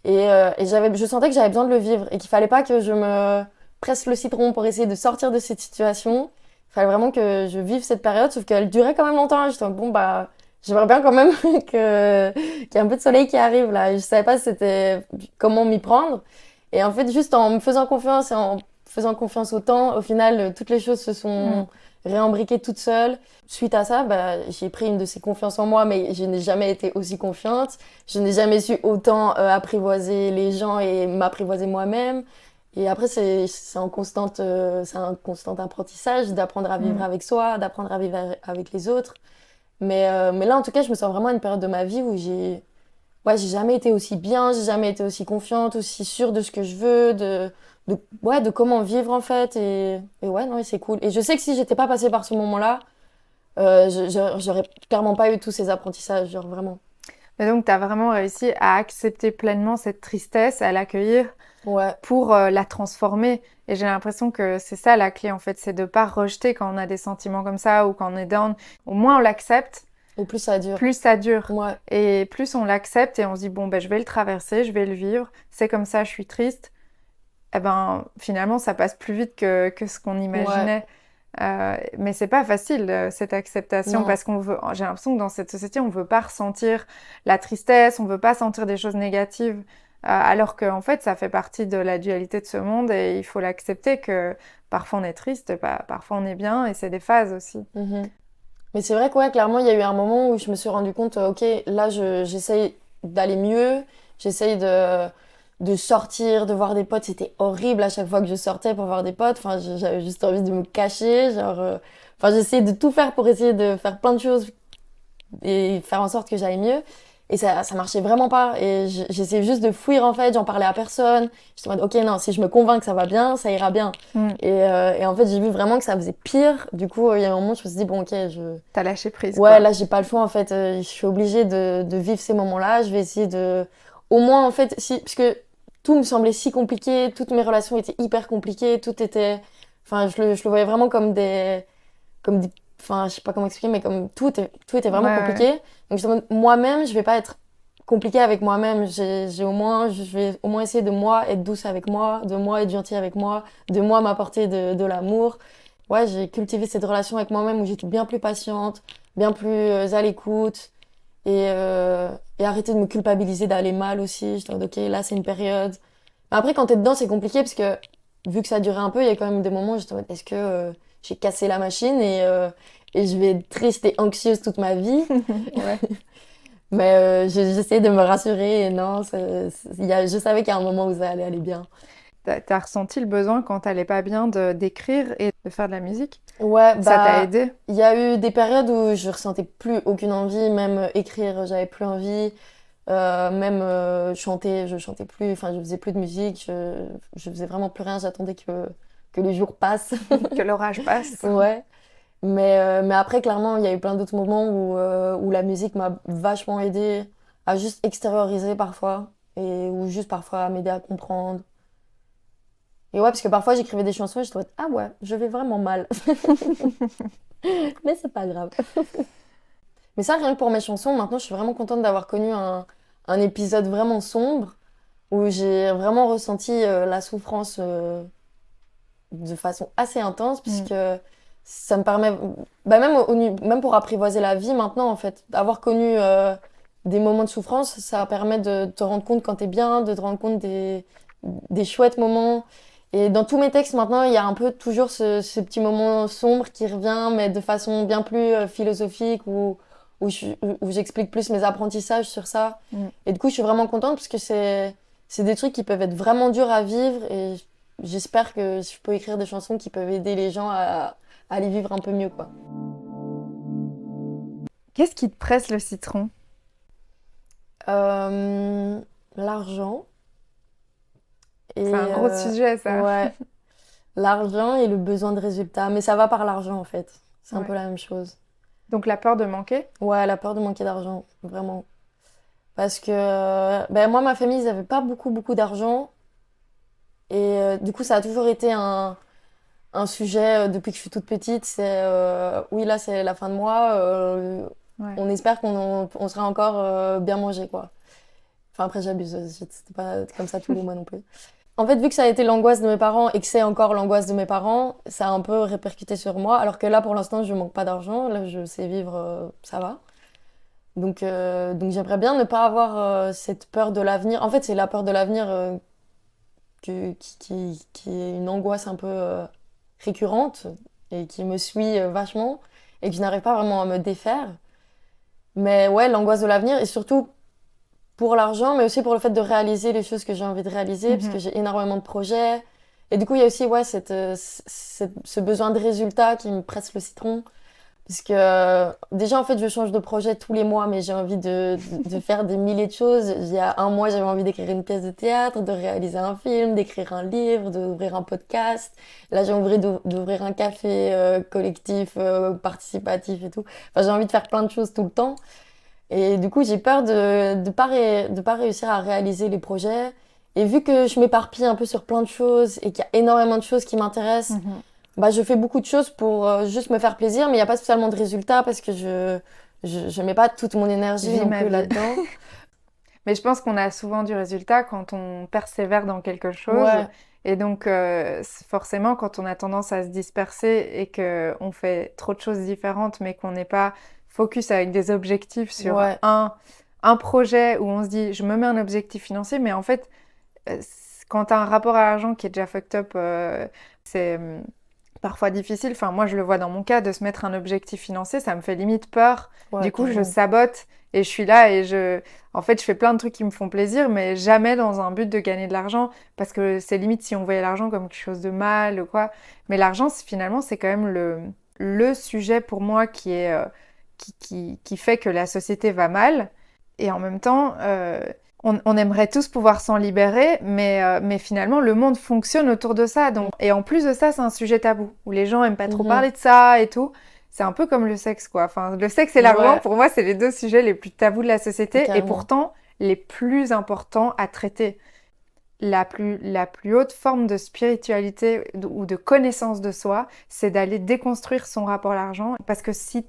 Et je sentais que j'avais besoin de le vivre et qu'il fallait pas que je me presse le citron pour essayer de sortir de cette situation. Il fallait vraiment que je vive cette période, sauf qu'elle durait quand même longtemps. J'étais bon, bah, j'aimerais bien quand même qu'il y ait un peu de soleil qui arrive là. Et je savais pas comment m'y prendre. Et en fait, juste en me faisant confiance et en faisant confiance au temps, au final, toutes les choses se Mm. sont réembriquées toutes seules. Suite à ça, bah, j'ai pris une de ces confiances en moi, mais je n'ai jamais été aussi confiante. Je n'ai jamais su autant apprivoiser les gens et m'apprivoiser moi-même. Et après, c'est un constant apprentissage d'apprendre à vivre Mm. avec soi, d'apprendre à vivre avec les autres. Mais là, en tout cas, je me sens vraiment à une période de ma vie où ouais, j'ai jamais été aussi bien, j'ai jamais été aussi confiante, aussi sûre de ce que je veux, ouais, de comment vivre en fait. Et ouais, non, et c'est cool. Et je sais que si j'étais pas passée par ce moment-là, j'aurais clairement pas eu tous ces apprentissages, genre vraiment. Et donc, tu as vraiment réussi à accepter pleinement cette tristesse, à l'accueillir Ouais, pour la transformer. Et j'ai l'impression que c'est ça la clé, en fait, c'est de pas rejeter quand on a des sentiments comme ça ou quand on est down. Au moins, on l'accepte, au plus ça dure. plus ça dure. Ouais, Et plus on l'accepte et on se dit, bon, ben, je vais le traverser, je vais le vivre, c'est comme ça, je suis triste. Eh ben, finalement, ça passe plus vite que ce qu'on ouais, imaginait. Mais c'est pas facile, cette acceptation, non. parce j'ai l'impression que dans cette société, on veut pas ressentir la tristesse, on veut pas sentir des choses négatives, alors qu'en fait, ça fait partie de la dualité de ce monde et il faut l'accepter que parfois on est triste, parfois on est bien et c'est des phases aussi. Mhm. Mais c'est vrai que ouais, clairement, il y a eu un moment où je me suis rendu compte, ok, là, j'essaye d'aller mieux, j'essaye de sortir, de voir des potes. C'était horrible à chaque fois que je sortais pour voir des potes. Enfin, j'avais juste envie de me cacher, genre... Enfin, j'essayais de tout faire pour essayer de faire plein de choses et faire en sorte que j'aille mieux. Et ça marchait vraiment pas. Et j'essayais juste de fuir, en fait. J'en parlais à personne. J'étais en mode, ok, non, si je me convainc que ça va bien, ça ira bien. Mm. Et en fait, j'ai vu vraiment que ça faisait pire. Du coup, il y a un moment où je me suis dit, bon, ok, T'as lâché prise, ouais, quoi. là, j'ai pas le choix, en fait. Je suis obligée de vivre ces moments-là. Je vais essayer de... Au moins, en fait, si... Parce que tout me semblait si compliqué. Toutes mes relations étaient hyper compliquées. Tout était... Enfin, je le voyais vraiment comme des... Comme des... Enfin, je sais pas comment expliquer, mais comme tout était vraiment Ouais, ouais. compliqué. Donc, j'étais en mode, moi-même, je vais pas être compliquée avec moi-même. Je vais au moins essayer de moi être douce avec moi, de moi être gentille avec moi, de moi m'apporter de l'amour. Ouais, j'ai cultivé cette relation avec moi-même où j'étais bien plus patiente, bien plus à l'écoute et arrêter de me culpabiliser d'aller mal aussi. J'étais en mode, ok, là c'est une période. Mais après, quand t'es dedans, c'est compliqué parce que vu que ça a duré un peu, il y a quand même des moments où j'étais en mode, est-ce que j'ai cassé la machine et je vais être triste et anxieuse toute ma vie? Ouais. Mais j'essayais de me rassurer et non, je savais qu'il y a un moment où ça allait aller bien. T'as ressenti le besoin quand t'allais pas bien d'écrire et de faire de la musique? Ouais, Ça t'a bah, aidé? il y a eu des périodes où je ressentais plus aucune envie, même écrire, j'avais plus envie, même chanter, je chantais plus, enfin, je faisais plus de musique, je faisais vraiment plus rien, j'attendais que les jours passent. Que l'orage passe? Ouais. Mais après, clairement, il y a eu plein d'autres moments où la musique m'a vachement aidée à juste extérioriser parfois, et ou juste parfois à m'aider à comprendre. Et ouais, parce que parfois j'écrivais des chansons et je trouvais, ah ouais, je vais vraiment mal. Mais c'est pas grave. Mais ça, rien que pour mes chansons, maintenant je suis vraiment contente d'avoir connu un épisode vraiment sombre où j'ai vraiment ressenti la souffrance de façon assez intense, Mm. puisque ça me permet, bah même, même pour apprivoiser la vie maintenant, en fait, avoir connu des moments de souffrance, ça permet de te rendre compte quand t'es bien, de te rendre compte des chouettes moments. Et dans tous mes textes maintenant, il y a un peu toujours ce petit moment sombre qui revient, mais de façon bien plus philosophique, où j'explique plus mes apprentissages sur ça. Mm. Et du coup, je suis vraiment contente parce que c'est des trucs qui peuvent être vraiment durs à vivre et j'espère que je peux écrire des chansons qui peuvent aider les gens à les vivre un peu mieux, quoi. Qu'est-ce qui te presse le citron? Euh, L'argent et C'est un gros sujet, ça. ouais, l'argent et le besoin de résultats, mais ça va par l'argent en fait. C'est un Ouais. peu la même chose. Donc la peur de manquer? Ouais, la peur de manquer d'argent, vraiment. Parce que ben, moi, ma famille, ils avaient pas beaucoup d'argent et du coup, ça a toujours été un sujet depuis que je suis toute petite. C'est oui, là, c'est la fin de mois. Ouais. On espère on sera encore bien mangé, quoi. Enfin, après, j'abuse. C'était pas comme ça tous les mois non plus. En fait, vu que ça a été l'angoisse de mes parents et que c'est encore l'angoisse de mes parents, ça a un peu répercuté sur moi. Alors que là, pour l'instant, je manque pas d'argent. Là, je sais vivre, ça va. Donc j'aimerais bien ne pas avoir cette peur de l'avenir. En fait, c'est la peur de l'avenir qui est une angoisse un peu récurrente et qui me suit vachement et que je n'arrive pas vraiment à me défaire. Mais ouais, l'angoisse de l'avenir et surtout pour l'argent, mais aussi pour le fait de réaliser les choses que j'ai envie de réaliser, parce que Mhm. j'ai énormément de projets. Et du coup, il y a aussi ouais, ce besoin de résultat qui me presse le citron. Parce que déjà, en fait, je change de projet tous les mois, mais j'ai envie de faire des milliers de choses. Il y a un mois, j'avais envie d'écrire une pièce de théâtre, de réaliser un film, d'écrire un livre, d'ouvrir un podcast. Là, j'ai envie d'ouvrir un café collectif, participatif et tout. Enfin, j'ai envie de faire plein de choses tout le temps. Et du coup, j'ai peur de pas réussir à réaliser les projets. Et vu que je m'éparpille un peu sur plein de choses et qu'il y a énormément de choses qui m'intéressent, Mhm. bah, je fais beaucoup de choses pour juste me faire plaisir, mais il n'y a pas spécialement de résultats parce que je mets pas toute mon énergie Vis non ma plus vie. là-dedans. Mais je pense qu'on a souvent du résultat quand on persévère dans quelque chose. Ouais, Et donc, forcément, quand on a tendance à se disperser et qu'on fait trop de choses différentes, mais qu'on n'est pas focus avec des objectifs sur ouais. un projet où on se dit, je me mets un objectif financier, mais en fait, quand tu as un rapport à l'argent qui est déjà fucked up, c'est parfois difficile. Enfin, moi, je le vois dans mon cas, de se mettre un objectif financier, ça me fait limite peur. Ouais, Du coup, je carrément. sabote et je suis là et en fait, je fais plein de trucs qui me font plaisir, mais jamais dans un but de gagner de l'argent, parce que c'est limite si on voyait l'argent comme quelque chose de mal ou quoi. Mais l'argent, finalement, c'est quand même le sujet pour moi qui est, qui fait que la société va mal. Et en même temps, on aimerait tous pouvoir s'en libérer, mais finalement, le monde fonctionne autour de ça. Donc, et en plus de ça, c'est un sujet tabou, où les gens aiment pas trop Mhm. parler de ça et tout. C'est un peu comme le sexe, quoi. Enfin, le sexe et l'argent, Ouais, pour moi, c'est les deux sujets les plus tabous de la société, et carrément. pourtant les plus importants à traiter. La plus haute forme de spiritualité ou de connaissance de soi, c'est d'aller déconstruire son rapport à l'argent. Parce que si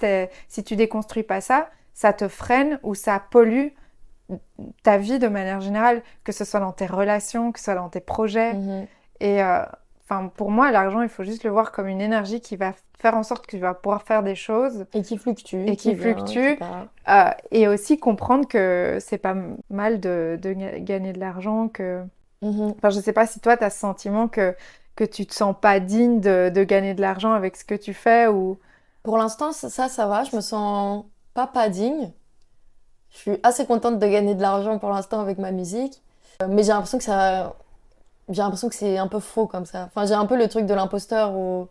tu déconstruis pas ça, ça te freine ou ça pollue ta vie de manière générale, que ce soit dans tes relations, que ce soit dans tes projets. Mhm. Et enfin, pour moi, l'argent, il faut juste le voir comme une énergie qui va faire en sorte que tu vas pouvoir faire des choses Et qui fluctue, et qui qui vient, qui fluctuent. part. Et aussi comprendre que c'est pas mal de gagner de l'argent. Mhm. Enfin, je sais pas si toi, tu as ce sentiment que tu te sens pas digne de gagner de l'argent avec ce que tu fais ou... Pour l'instant, ça va. Je me sens pas digne. Je suis assez contente de gagner de l'argent pour l'instant avec ma musique. Mais j'ai l'impression que c'est un peu faux comme ça. Enfin, j'ai un peu le truc de l'imposteur où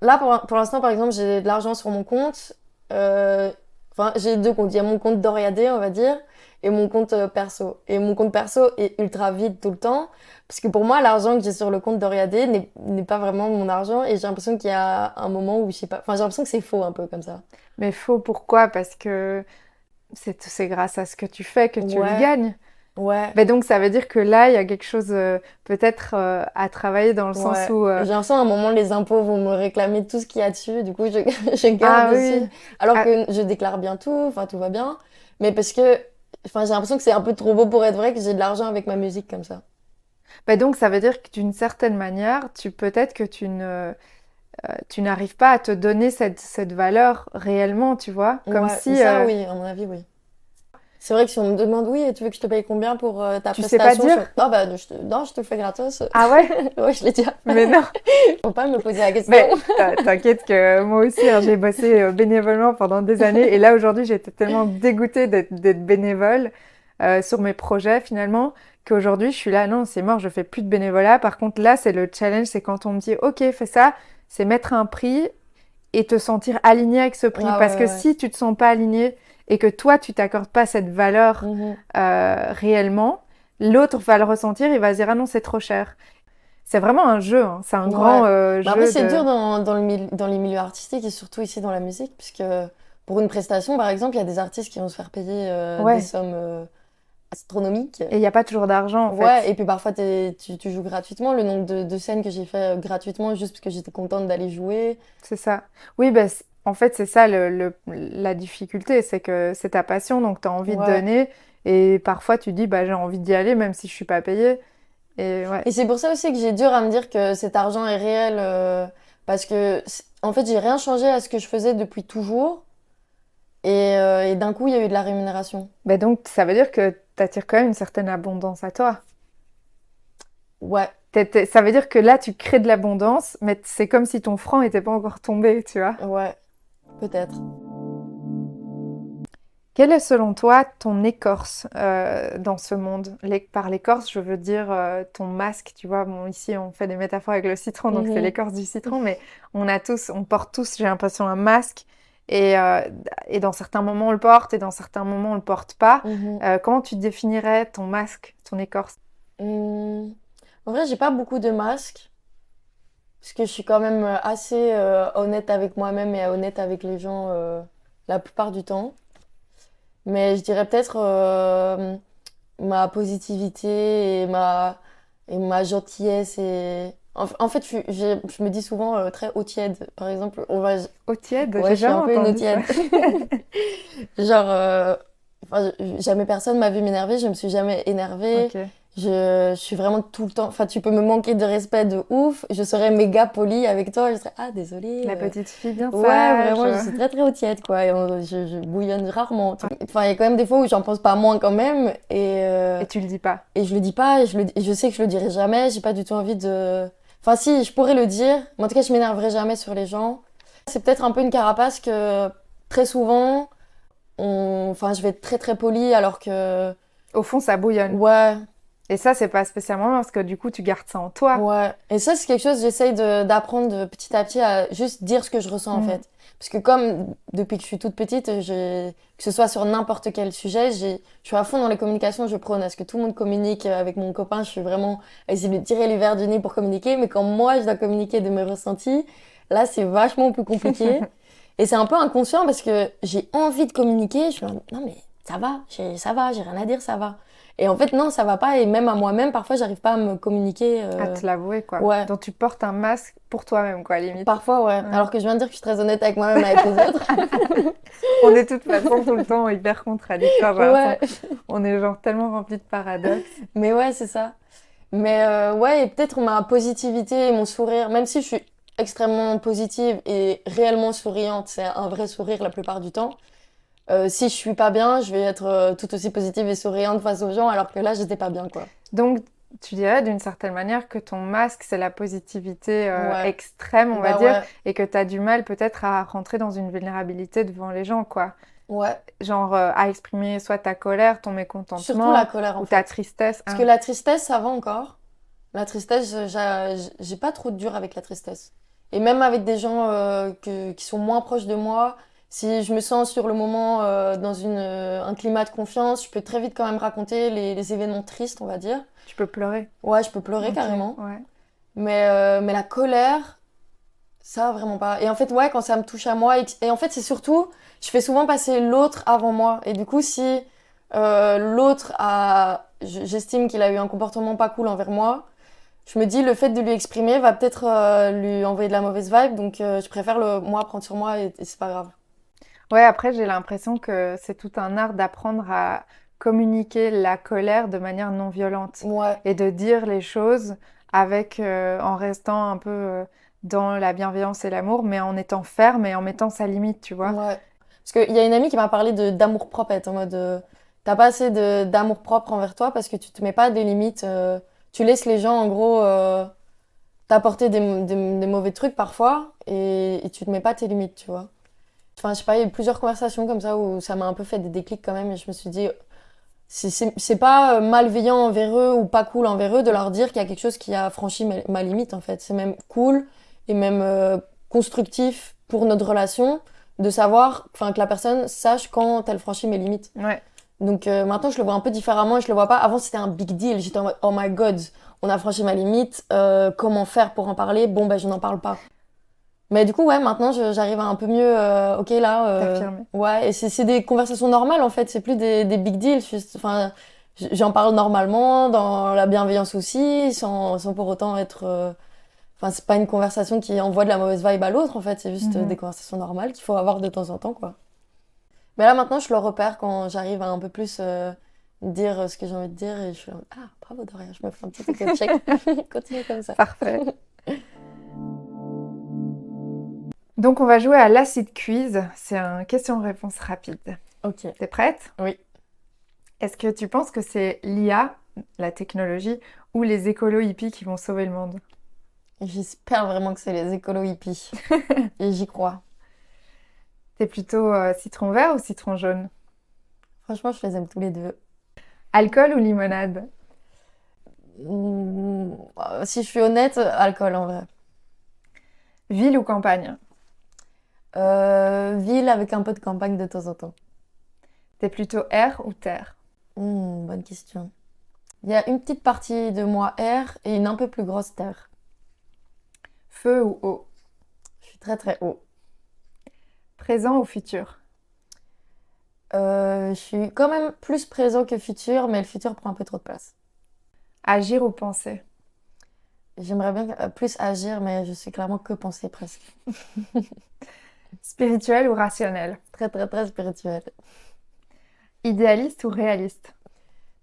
là, pour l'instant, par exemple, j'ai de l'argent sur mon compte. Euh, Enfin, j'ai deux comptes. Il y a mon compte Doriadé, on va dire, et mon compte perso. Et mon compte perso est ultra vide tout le temps. Parce que pour moi, l'argent que j'ai sur le compte Doriadé n'est pas vraiment mon argent. Et j'ai l'impression qu'il y a un moment où, je sais pas, enfin, j'ai l'impression que c'est faux un peu comme ça. Mais faux, pourquoi? Parce que c'est grâce à ce que tu fais que tu le Ouais, gagnes. ouais, Ben donc ça veut dire que là, il y a quelque chose peut-être à travailler dans le sens ouais. où... J'ai l'impression à un moment, les impôts vont me réclamer tout ce qu'il y a dessus. Du coup, je garde Ah aussi. oui. Alors Ah, que je déclare bien tout, enfin, tout va bien. Mais parce que, enfin, j'ai l'impression que c'est un peu trop beau pour être vrai que j'ai de l'argent avec ma musique comme ça. ben donc ça veut dire que d'une certaine manière, peut-être que tu n'arrives pas à te donner cette valeur réellement, tu vois? Comme Ouais, si ça, oui, à mon avis, oui. C'est vrai que si on me demande, oui, tu veux que je te paye combien pour ta tu sais pas prestation? dire. Oh, bah, non, je te le fais gratos. Ah ouais? Ouais, je l'ai déjà Mais fait. non. Faut pas me poser la question. Mais t'inquiète que moi aussi, hein, j'ai bossé bénévolement pendant des années. Et là, aujourd'hui, j'étais tellement dégoûtée d'être bénévole sur mes projets, finalement, qu'aujourd'hui, je suis là, non, c'est mort, je fais plus de bénévolat. Par contre, là, c'est le challenge, c'est quand on me dit, OK, fais ça, c'est mettre un prix et te sentir aligné avec ce prix. Ah Parce ouais, que ouais. si tu te sens pas aligné et que toi, tu t'accordes pas cette valeur Mhm. réellement, l'autre va le ressentir, il va se dire, ah non, c'est trop cher. C'est vraiment un jeu, hein. C'est un grand Ouais. Mais après, jeu c'est de... dur dans les milieux artistiques et surtout ici dans la musique, puisque pour une prestation, par exemple, il y a des artistes qui vont se faire payer des Ouais. sommes astronomiques. Et il n'y a pas toujours d'argent, en Ouais, fait. et puis parfois tu joues gratuitement. Le nombre de scènes que j'ai fait gratuitement juste parce que j'étais contente d'aller jouer. C'est ça. Oui, ben, en fait, c'est ça la difficulté, c'est que c'est ta passion, donc tu as envie de Ouais. donner. Et parfois, tu dis, bah, j'ai envie d'y aller, même si je suis pas payée. Et ouais. Et c'est pour ça aussi que j'ai dur à me dire que cet argent est réel, parce que en fait j'ai rien changé à ce que je faisais depuis toujours, et d'un coup il y a eu de la rémunération. Ben donc, ça veut dire que tu attires quand même une certaine abondance à toi. Ouais, Ça veut dire que là, tu crées de l'abondance, mais c'est comme si ton franc n'était pas encore tombé, tu vois. ouais, peut-être. Quelle est selon toi ton écorce dans ce monde? Par l'écorce, je veux dire ton masque, tu vois. Bon, ici, on fait des métaphores avec le citron, donc c'est Mhm. l'écorce du citron, mais on porte tous, j'ai l'impression, un masque. Et dans certains moments, on le porte et dans certains moments, on le porte pas. Mhm. Comment tu définirais ton masque, ton écorce? Hum, En vrai, j'ai pas beaucoup de masques, parce que je suis quand même assez honnête avec moi-même et honnête avec les gens la plupart du temps. Mais je dirais peut-être ma positivité et ma gentillesse. En fait, je me dis souvent très eau tiède. Par exemple, Eau tiède, ouais, j'ai je suis jamais un peu une eau entendu ça. tiède. Genre, enfin, jamais personne m'a vu m'énerver, je me suis jamais énervée. Ok. Je suis vraiment tout le temps. Enfin, tu peux me manquer de respect de ouf, je serais méga polie avec toi, je serais ah, désolée. La petite fille bien Ouais, sage. vraiment, je suis très très haute tiède, quoi. Et je bouillonne rarement. Enfin, il y a quand même des fois où j'en pense pas moins quand même. Et tu le dis pas. Et je le dis pas, et je sais que je le dirai jamais. J'ai pas du tout envie de. Enfin, si, je pourrais le dire, mais en tout cas, je m'énerverai jamais sur les gens. C'est peut-être un peu une carapace que très souvent, enfin, je vais être très très polie alors que. Au fond, ça bouillonne. Ouais, Et ça, c'est pas spécialement parce que du coup, tu gardes ça en toi. ouais. Et ça, c'est quelque chose que j'essaye d'apprendre petit à petit à juste dire ce que je ressens en Mm. fait. Parce que comme depuis que je suis toute petite, que ce soit sur n'importe quel sujet, je suis à fond dans les communications, je prône à ce que tout le monde communique avec mon copain. Je suis vraiment à essayer de tirer les verres du nez pour communiquer. Mais quand moi, je dois communiquer de mes ressentis, là, c'est vachement plus compliqué. Et c'est un peu inconscient parce que j'ai envie de communiquer. Je suis là, non mais ça va, j'ai rien à dire, ça va. Et en fait, non, ça va pas. Et même à moi-même, parfois, j'arrive pas à me communiquer. À te l'avouer, quoi. Ouais, Donc, tu portes un masque pour toi-même, quoi, limite. parfois, ouais. Ouais. Alors que je viens de dire que je suis très honnête avec moi-même, avec les autres. On est de toute façon tout le temps hyper contradictoires. J'ai Ouais, l'impression. On est genre tellement remplis de paradoxes. mais ouais, c'est ça. Mais ouais, et peut-être ma positivité et mon sourire, même si je suis extrêmement positive et réellement souriante, c'est un vrai sourire la plupart du temps. Si je suis pas bien, je vais être tout aussi positive et souriante face aux gens, alors que là, j'étais pas bien, quoi. Donc, tu dirais d'une certaine manière que ton masque, c'est la positivité Ouais, extrême, on va bah dire, ouais, et que tu as du mal peut-être à rentrer dans une vulnérabilité devant les gens, quoi. ouais. Genre à exprimer soit ta colère, ton Surtout la mécontentement colère, en ou ta fait. tristesse. Parce que Hein. la tristesse, ça va encore. La tristesse, j'ai pas trop de dur avec la tristesse. Et même avec des gens qui sont moins proches de moi, si je me sens sur le moment dans un climat de confiance, je peux très vite quand même raconter les événements tristes, on va dire. Tu peux pleurer. Ouais, je peux pleurer Ok, carrément. ouais. Mais la colère, ça vraiment pas. Et en fait, ouais, quand ça me touche à moi, et en fait, c'est surtout, je fais souvent passer l'autre avant moi. Et du coup, si l'autre j'estime qu'il a eu un comportement pas cool envers moi, je me dis, le fait de lui exprimer va peut-être lui envoyer de la mauvaise vibe, donc je préfère moi prendre sur moi et c'est pas grave. Ouais, après, j'ai l'impression que c'est tout un art d'apprendre à communiquer la colère de manière non violente Ouais, et de dire les choses en restant un peu dans la bienveillance et l'amour, mais en étant ferme et en mettant sa limite, tu vois. ouais. Parce qu'il y a une amie qui m'a parlé d'amour-propre, elle est en mode, t'as pas assez d'amour-propre envers toi parce que tu te mets pas des limites, tu laisses les gens en gros t'apporter des mauvais trucs parfois et tu te mets pas tes limites, tu vois. Enfin, je sais pas, il y a eu plusieurs conversations comme ça où ça m'a un peu fait des déclics quand même et je me suis dit, c'est pas malveillant envers eux ou pas cool envers eux de leur dire qu'il y a quelque chose qui a franchi ma limite en fait. C'est même cool et même constructif pour notre relation de savoir, enfin, que la personne sache quand elle franchit mes limites. Ouais. Donc maintenant, je le vois un peu différemment et je le vois pas. Avant, c'était un big deal. J'étais en mode, oh my god, on a franchi ma limite. Comment faire pour en parler? Bon, ben, je n'en parle pas. Mais du coup, ouais, maintenant, j'arrive à un peu mieux. Ok, là. T'affirmer. Ouais, et c'est des conversations normales en fait. C'est plus des big deals. Enfin, j'en parle normalement, dans la bienveillance aussi, sans pour autant être. Enfin, c'est pas une conversation qui envoie de la mauvaise vibe à l'autre en fait. C'est juste Mhm. des conversations normales qu'il faut avoir de temps en temps, quoi. Mais là, maintenant, je le repère quand j'arrive à un peu plus dire ce que j'ai envie de dire et je suis là, ah, bravo Doria, je me fais un petit éco check. Continue comme ça. Parfait. Donc, on va jouer à l'acid quiz. C'est un question-réponse rapide. Ok. T'es prête? Oui. Est-ce que tu penses que c'est l'IA, la technologie, ou les écolos hippies qui vont sauver le monde? J'espère vraiment que c'est les écolos hippies. Et j'y crois. T'es plutôt citron vert ou citron jaune? Franchement, je les aime tous les deux. Alcool ou limonade? Si je suis honnête, alcool en vrai. Ville ou campagne? Ville avec un peu de campagne de temps en temps. T'es plutôt air ou terre? Bonne question. Il y a une petite partie de moi air et une un peu plus grosse terre. Feu ou eau? Je suis très très haut. Présent ou futur? Je suis quand même plus présent que futur, mais le futur prend un peu trop de place. Agir ou penser? J'aimerais bien plus agir, mais je suis clairement que penser presque. Spirituel ou rationnel? Très très très spirituel. Idéaliste ou réaliste?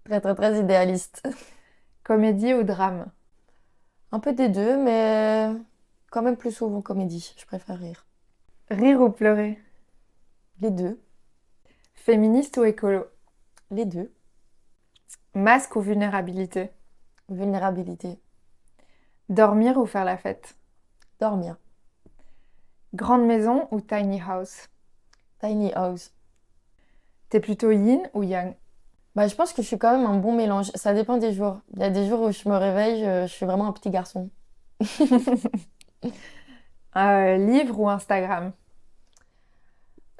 Très très très idéaliste. Comédie ou drame? Un peu des deux, mais quand même plus souvent comédie. Je préfère rire. Rire ou pleurer? Les deux. Féministe ou écolo? Les deux. Masque ou vulnérabilité? Vulnérabilité. Dormir ou faire la fête? Dormir. Grande maison ou tiny house? Tiny house. T'es plutôt yin ou yang? Bah, je pense que je suis quand même un bon mélange. Ça dépend des jours. Il y a des jours où je me réveille, je suis vraiment un petit garçon. Livre ou Instagram?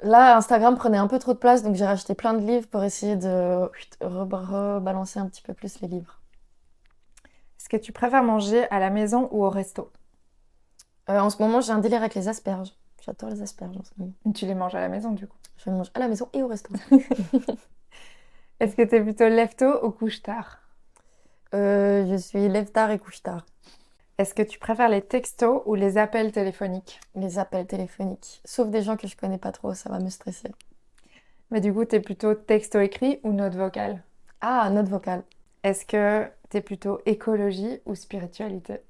Là, Instagram prenait un peu trop de place, donc j'ai racheté plein de livres pour essayer de rebalancer un petit peu plus les livres. Est-ce que tu préfères manger à la maison ou au resto? En ce moment, j'ai un délire avec les asperges. J'adore les asperges en ce moment. Tu les manges à la maison du coup. Je les mange à la maison et au resto. Est-ce que t'es plutôt lève-tôt ou couche-tard? Je suis lève-tard et couche-tard. Est-ce que tu préfères les textos ou les appels téléphoniques? Les appels téléphoniques. Sauf des gens que je connais pas trop, ça va me stresser. Mais du coup, t'es plutôt texto écrit ou note vocale? Ah, note vocale. Est-ce que t'es plutôt écologie ou spiritualité?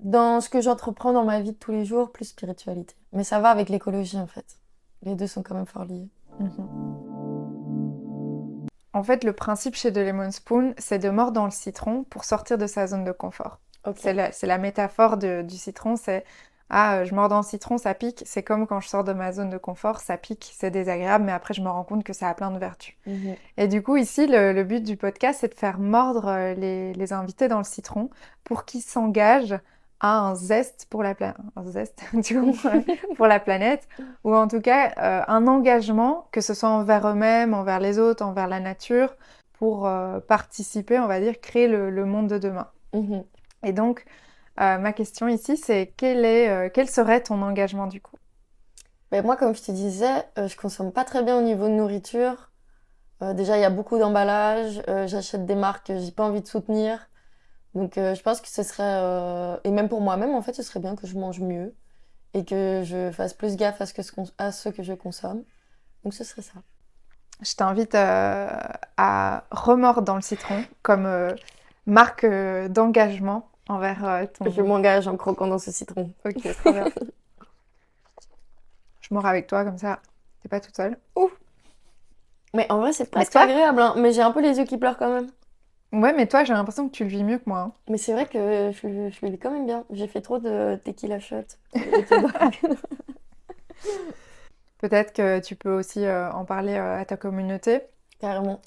Dans ce que j'entreprends dans ma vie de tous les jours, plus spiritualité. Mais ça va avec l'écologie en fait. Les deux sont quand même fort liés. En fait, le principe chez The Lemon Spoon, c'est de mordre dans le citron pour sortir de sa zone de confort. Ok. C'est la métaphore du citron, c'est je mords dans le citron, ça pique. C'est comme quand je sors de ma zone de confort, ça pique, c'est désagréable, mais après je me rends compte que ça a plein de vertus. Et du coup, ici, le but du podcast, c'est de faire mordre les invités dans le citron pour qu'ils s'engagent à un zeste pour la planète, pour la planète, ou en tout cas un engagement, que ce soit envers eux-mêmes, envers les autres, envers la nature, pour participer, on va dire, créer le monde de demain. Et donc, ma question ici, c'est quel serait ton engagement du coup? Ben moi, comme je te disais, je consomme pas très bien au niveau de nourriture. Déjà, il y a beaucoup d'emballages. J'achète des marques que j'ai pas envie de soutenir. Donc, je pense que ce serait... Et même pour moi-même, en fait, ce serait bien que je mange mieux et que je fasse plus gaffe à ce que je consomme. Donc, ce serait ça. Je t'invite à remordre dans le citron comme marque d'engagement envers ton... Je m'engage en croquant dans ce citron. Ok, très bien. Je mords avec toi, comme ça, t'es pas toute seule. Ouh. Mais en vrai, c'est presque toi agréable, hein. Mais j'ai un peu les yeux qui pleurent quand même. Ouais, mais toi, j'ai l'impression que tu le vis mieux que moi. Mais c'est vrai que je le vis quand même bien. J'ai fait trop de tequila shot. Peut-être que tu peux aussi en parler à ta communauté. Carrément.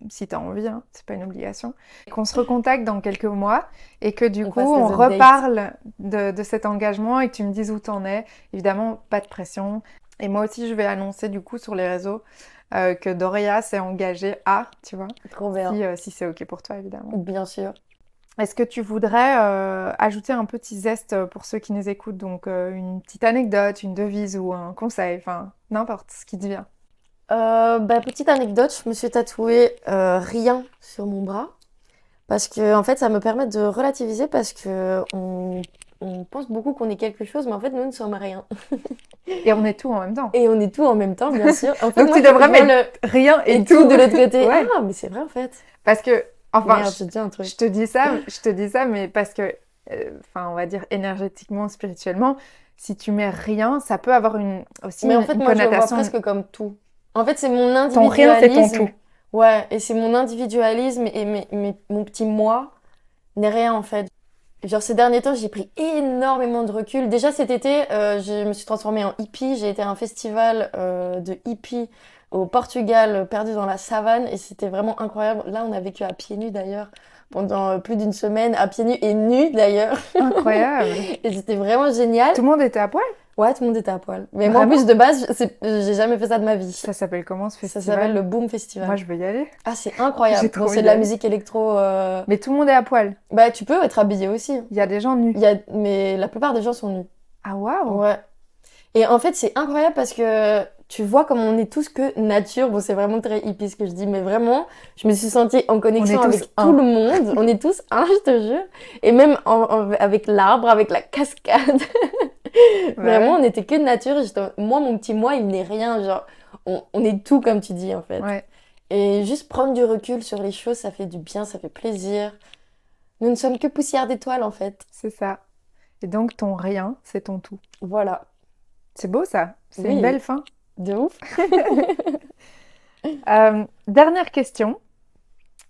Si tu as envie, hein, c'est pas une obligation. Qu'on se recontacte dans quelques mois et que du coup, fasse on des updates. reparle de cet engagement et que tu me dises où t'en es. Évidemment, pas de pression. Et moi aussi, je vais annoncer du coup sur les réseaux que Doria s'est engagée à, tu vois, Trop bien. si c'est OK pour toi, évidemment. Bien sûr. Est-ce que tu voudrais ajouter un petit zeste pour ceux qui nous écoutent? Donc, une petite anecdote, une devise ou un conseil, enfin, n'importe ce qui te vient. Petite anecdote, je me suis tatoué rien sur mon bras parce que en fait ça me permet de relativiser parce que on pense beaucoup qu'on est quelque chose mais en fait nous ne sommes rien. Et on est tout en même temps. Et on est tout en même temps bien sûr. En fait, Donc moi, tu devrais je vois mettre rien et tout de l'autre côté. Ouais. Ah mais c'est vrai en fait. Parce que, enfin, Merde, je te dis un truc. je te dis ça, mais parce que, enfin, on va dire énergétiquement, spirituellement, si tu mets rien, ça peut avoir aussi Mais en une fait moi je le vois connotation. presque comme tout. En fait c'est mon individualisme. Ton rien, c'est ton tout. Ouais, et c'est mon individualisme et mon petit moi n'est rien en fait. Genre ces derniers temps, j'ai pris énormément de recul. Déjà cet été, je me suis transformée en hippie. J'ai été à un festival de hippie au Portugal, perdu dans la savane, et c'était vraiment incroyable. Là, on a vécu à pieds nus d'ailleurs pendant plus d'une semaine, à pieds nus et nus d'ailleurs. Incroyable. Et c'était vraiment génial. Tout le monde était à poil? Ouais, tout le monde était à poil. Mais moi, en Vraiment? plus, de base, j'ai jamais fait ça de ma vie. Ça s'appelle comment ce Ça festival? s'appelle le Boom Festival. Moi, je veux y aller. Ah, c'est incroyable. J'ai trop Bon, envie c'est de d'y la aller. musique électro. Mais tout le monde est à poil. Bah, tu peux être habillé aussi. Il y a des gens nus. Mais la plupart des gens sont nus. Ah waouh! Ouais. Et en fait, c'est incroyable parce que tu vois comme on est tous que nature. Bon, c'est vraiment très hippie ce que je dis, mais vraiment, je me suis sentie en connexion On est tous avec un. tout le monde. On est tous un, je te jure. Et même avec l'arbre, avec la cascade. Vraiment, on était que nature. Moi, mon petit moi, il n'est rien. Genre, on est tout comme tu dis, en fait. Ouais. Et juste prendre du recul sur les choses, ça fait du bien, ça fait plaisir. Nous ne sommes que poussière d'étoiles, en fait. C'est ça. Et donc, ton rien, c'est ton tout. Voilà. C'est beau, ça. C'est Oui. une belle fin. De ouf. Dernière question.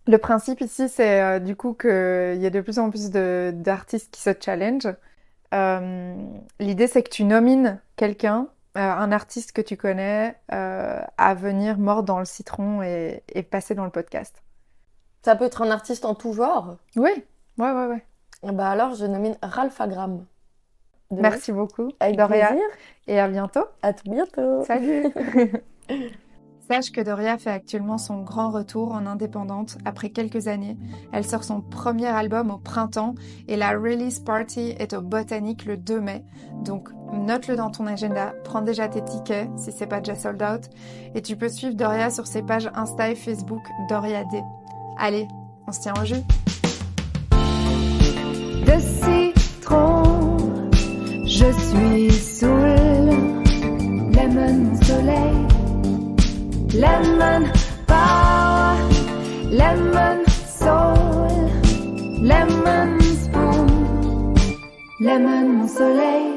Le principe ici, c'est du coup qu'il y a de plus en plus d'artistes qui se challenge. L'idée, c'est que tu nomines quelqu'un, un artiste que tu connais, à venir mordre dans le citron et passer dans le podcast. Ça peut être un artiste en tout genre. Oui, ouais. Bah alors, je nomine Ralph Agram. De Merci beaucoup, Avec Doria. plaisir. Et à bientôt. À tout bientôt. Salut. Sache que Doria fait actuellement son grand retour en indépendante après quelques années. Elle sort son premier album au printemps et la release party est au Botanique le 2 mai. Donc note-le dans ton agenda, prends déjà tes tickets si c'est pas déjà sold out et tu peux suivre Doria sur ses pages Insta et Facebook Doria D. Allez, on se tient au jus. De citron, je suis saoul, lemon soleil. Lemon power, lemon soul, lemon spoon, lemon mon soleil.